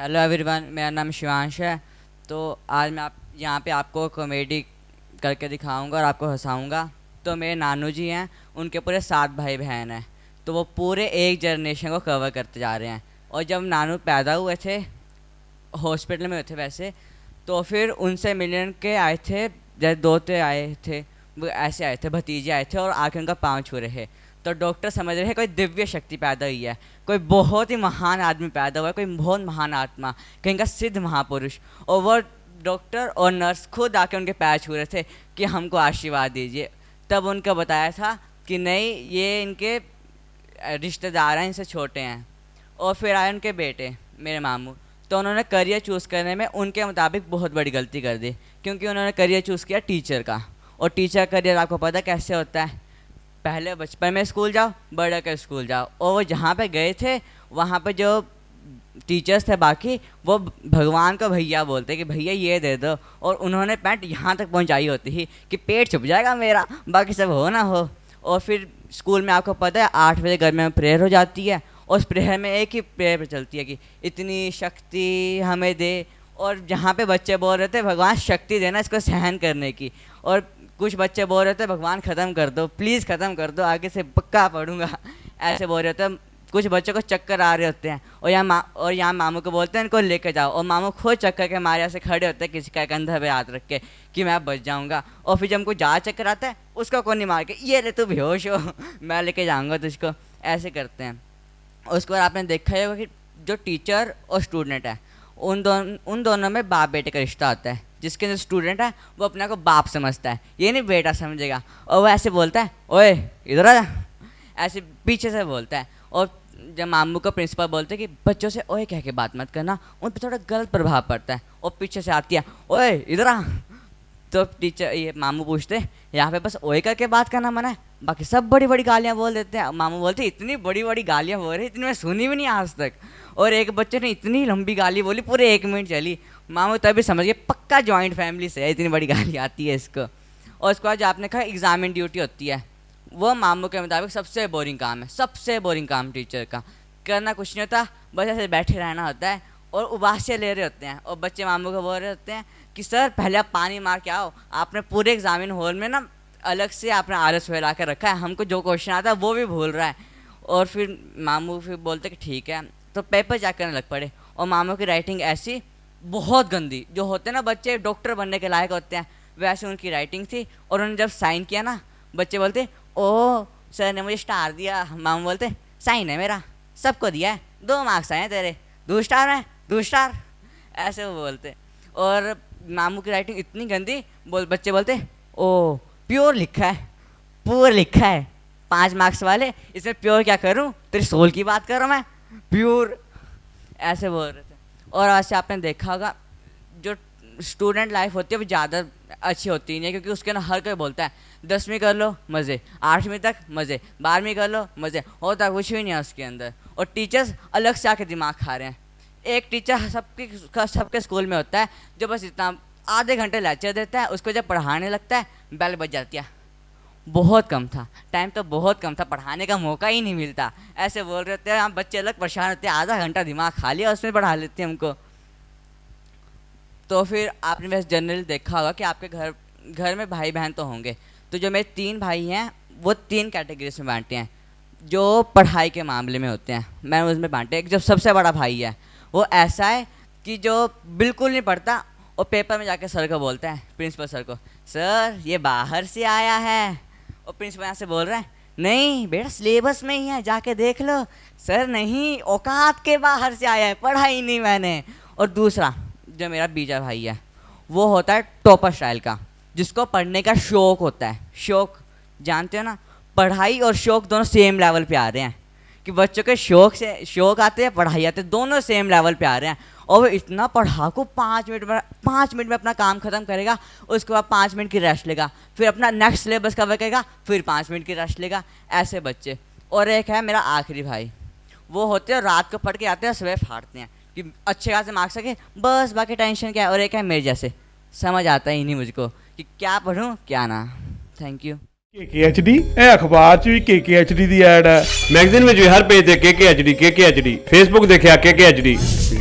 Hello everyone, मेरा नाम शिवांश है। तो आज मैं आप यहाँ पे आपको कॉमेडी करके दिखाऊंगा और आपको हंसाऊंगा। तो मेरे नानू जी हैं, उनके पूरे 7 भाई बहन हैं। तो वो पूरे एक जनरेशन को कवर करते जा रहे हैं। और जब नानू पैदा हुए थे, हॉस्पिटल में हुए थे वैसे, तो फिर उनसे मिलने के आए थे। जैसे दोते आए थे, वो ऐसे आए थे, भतीजे आए थे और आके उनका पाँव छू रहे हैं। तो डॉक्टर समझ रहे हैं कोई दिव्य शक्ति पैदा हुई है, कोई बहुत ही महान आदमी पैदा हुआ है, कोई बहुत महान आत्मा, कहीं का सिद्ध महापुरुष। और वो डॉक्टर और नर्स खुद आके उनके पैर छू रहे थे कि हमको आशीर्वाद दीजिए। तब उनका बताया था कि नहीं, ये इनके रिश्तेदार हैं, इनसे छोटे हैं। और फिर आए उनके बेटे, मेरे मामू। तो उन्होंने करियर चूज़ करने में उनके मुताबिक बहुत बड़ी गलती कर दी, क्योंकि उन्होंने करियर चूज़ किया टीचर का। और टीचर करियर आपको पता कैसे होता है, पहले बचपन में स्कूल जाओ, बड़े के स्कूल जाओ। और वो जहाँ पे गए थे, वहाँ पे जो टीचर्स थे बाकी, वो भगवान को भैया बोलते कि भैया ये दे दो। और उन्होंने पैंट यहाँ तक पहुँचाई होती थी कि पेट छुप जाएगा मेरा, बाकी सब हो ना हो। और फिर स्कूल में आपको पता है 8 बजे घर में प्रेयर हो जाती है, और उस प्रेयर में एक ही प्रेयर चलती है कि इतनी शक्ति हमें दे। और जहाँ पे बच्चे बोल रहे थे भगवान शक्ति देना इसको सहन करने की, और कुछ बच्चे बोल रहे थे भगवान ख़त्म कर दो, प्लीज़ ख़त्म कर दो, आगे से पक्का पढ़ूंगा, ऐसे बोल रहे थे। कुछ बच्चों को चक्कर आ रहे होते हैं, और यहाँ मामू को बोलते हैं इनको लेके जाओ, और मामू खुद चक्कर के मारे ऐसे खड़े होते हैं किसी का कंधा पे हाथ रख के कि मैं बच जाऊँगा। और फिर जब हमको ज़्यादा चक्कर आता है, उसको कौन नहीं मार के ये ले तू बेहोश हो, मैं लेके जाऊँगा तुझको, ऐसे करते हैं। और उसके बाद आपने देखा ही होगा कि जो टीचर और स्टूडेंट है, उन दोनों में बाप बेटे का रिश्ता होता है। जिसके जो स्टूडेंट है वो अपने को बाप समझता है, ये नहीं बेटा समझेगा। और वो ऐसे बोलता है ओए इधर आ, ऐसे पीछे से बोलता है। और जब मामू को प्रिंसिपल बोलते हैं कि बच्चों से ओए कह के बात मत करना, उन पर थोड़ा गलत प्रभाव पड़ता है। और पीछे से आती है ओए इधर आ। तो टीचर ये मामू पूछते यहाँ पे बस ओए करके बात करना मना है, बाकी सब बड़ी बड़ी गालियाँ बोल देते हैं। मामू बोलते इतनी बड़ी बड़ी गालियाँ बोल रही, इतनी मैं सुनी भी नहीं आज तक। और एक बच्चे ने इतनी लंबी गाली बोली, पूरे 1 मिनट चली। मामू तभी समझ गए पक्का जॉइंट फैमिली से है, इतनी बड़ी गाली आती है इसको। और उसके बाद जो आपने कहा एग्जामिन ड्यूटी होती है, वो मामू के मुताबिक सबसे बोरिंग काम है, सबसे बोरिंग काम टीचर का। करना कुछ नहीं होता, बस ऐसे बैठे रहना होता है और उबासियाँ ले रहे होते हैं। और बच्चे मामू को बोल रहे होते हैं कि सर पहले आप पानी मार के आओ, आपने पूरे एग्जामिन हॉल में ना अलग से आपने आलस फैला के रखा है, हमको जो क्वेश्चन आता है वो भी भूल रहा है। और फिर मामू फिर बोलते कि ठीक है, तो पेपर चेक करने लग पड़े। और मामू की राइटिंग ऐसी बहुत गंदी, जो होते हैं ना बच्चे डॉक्टर बनने के लायक होते हैं, वैसे उनकी राइटिंग थी। और उन्होंने जब साइन किया ना, बच्चे बोलते ओ सर ने मुझे स्टार दिया। मामू बोलते साइन है मेरा, सबको दिया है, 2 मार्क्स आए हैं तेरे, 2 स्टार है 2 स्टार, ऐसे वो बोलते। और मामू की राइटिंग इतनी गंदी, बच्चे बोलते ओ प्योर लिखा है, पुअर लिखा है, 5 मार्क्स वाले, इसमें प्योर क्या करूं, तेरी सोल की बात कर रहा हूं मैं, प्योर, ऐसे बोल रहे थे। और वैसे आपने देखा होगा जो स्टूडेंट लाइफ होती है वो ज़्यादा अच्छी होती नहीं है, क्योंकि उसके ना हर कोई बोलता है 10वीं कर लो मज़े, 8वीं तक मज़े, 12वीं कर लो मज़े, होता कुछ भी नहीं है उसके अंदर। और टीचर्स अलग से आके दिमाग खा रहे हैं। एक टीचर सबके स्कूल में होता है जो बस इतना आधे घंटे लेक्चर देता है, उसको जब पढ़ाने लगता है बेल बज जाती है। बहुत कम था टाइम, तो बहुत कम था, पढ़ाने का मौका ही नहीं मिलता, ऐसे बोल रहे थे। हम बच्चे अलग परेशान होते हैं, आधा घंटा दिमाग खा लिया उसमें पढ़ा लेते हैं हमको। तो फिर आपने वैसे जनरली देखा होगा कि आपके घर घर में भाई बहन तो होंगे। तो जो मेरे 3 भाई हैं वो 3 कैटेगरीज में बांटे हैं। जो पढ़ाई के मामले में होते हैं मैंने उसमें बांटे। एक जो सबसे बड़ा भाई है वो ऐसा है कि जो बिल्कुल नहीं पढ़ता, और पेपर में जाके सर को बोलता है, प्रिंसिपल सर को, सर ये बाहर से आया है। और प्रिंसिपल यहाँ से बोल रहा है नहीं बेटा सिलेबस में ही है, जाके देख लो। सर नहीं, औकात के बाहर से आया है, पढ़ा ही नहीं मैंने। और दूसरा जो मेरा बीजा भाई है वो होता है टॉपर स्टाइल का, जिसको पढ़ने का शौक होता है। शौक जानते हो ना, पढ़ाई और शौक दोनों सेम लेवल पे आ रहे हैं, कि बच्चों के शौक आते हैं, पढ़ाई आते हैं, दोनों सेम लेवल पे आ रहे हैं। और वो इतना पढ़ा को 5 मिनट में अपना काम खत्म करेगा, उसके बाद 5 मिनट की रेस्ट लेगा, फिर अपना नेक्स्ट सिलेबस कवर करेगा, फिर 5 मिनट की रेस्ट लेगा, ऐसे बच्चे। और एक है मेरा आखिरी भाई, वो होते हैं रात को पढ़ के आते हैं, सुबह फाड़ते हैं कि अच्छे खासे मार्क्स सके, बस बाकी टेंशन क्या है। और एक है मेरे जैसे, समझ आता ही नहीं मुझको कि क्या पढ़ूँ क्या ना। Thank you. KKHD ਇਹ ਅਖਬਾਰ 'ਚ ਵੀ KKHD ਦੀ ਐਡ ਹੈ। ਮੈਗਜ਼ੀਨ ਵਿੱਚ ਵੀ ਹਰ ਪੇਜ ਤੇ KKHD, ਫੇਸਬੁੱਕ ਦੇਖਿਆ KKHD,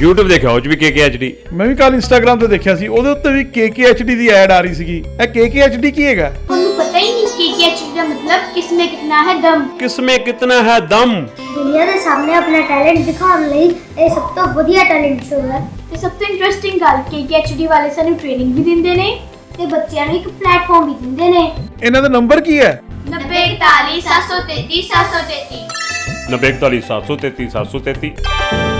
YouTube ਦੇਖਿਆ ਉਹ 'ਚ ਵੀ KKHD। ਮੈਂ ਵੀ ਕੱਲ ਇੰਸਟਾਗ੍ਰਾਮ ਤੇ ਦੇਖਿਆ ਸੀ, ਉਹਦੇ ਉੱਤੇ ਵੀ KKHD ਦੀ ਐਡ ਆ ਰਹੀ ਸੀਗੀ। ਇਹ KKHD ਕੀ ਹੈਗਾ? ਤੁਹਾਨੂੰ ਪਤਾ ਹੀ ਨਹੀਂ KKHD ਦਾ मतलब किसमें कितना है दम। ਕਿਸਮੇ ਕਿਤਨਾ ਹੈ ਦਮ। ਦੁਨੀਆ ਦੇ ਸਾਹਮਣੇ ਆਪਣਾ ਟੈਲੈਂਟ ਦਿਖਾਉਣ ਲਈ ਇਹ ਸਭ ਤੋਂ ਵਧੀਆ ਟੈਲੈਂਟ ਸ਼ੋਅ ਹੈ ਤੇ ਸਭ ਤੋਂ ਇੰਟਰਸਟਿੰਗ ਗੱਲ KKHD ਵਾਲੇ ਸਾਨੂੰ ਟ੍ਰੇਨਿੰਗ ਵੀ ਦਿੰਦੇ ਨੇ ਤੇ ਬੱਚਿਆਂ ਨੂੰ ਇੱਕ ਪਲੇਟਫਾਰਮ ਵੀ ਦਿੰਦੇ ਨੇ। ਇਹਨਾਂ ਦਾ ਨੰਬਰ ਕੀ ਹੈ? 90 41 733 733 90 41 733 733।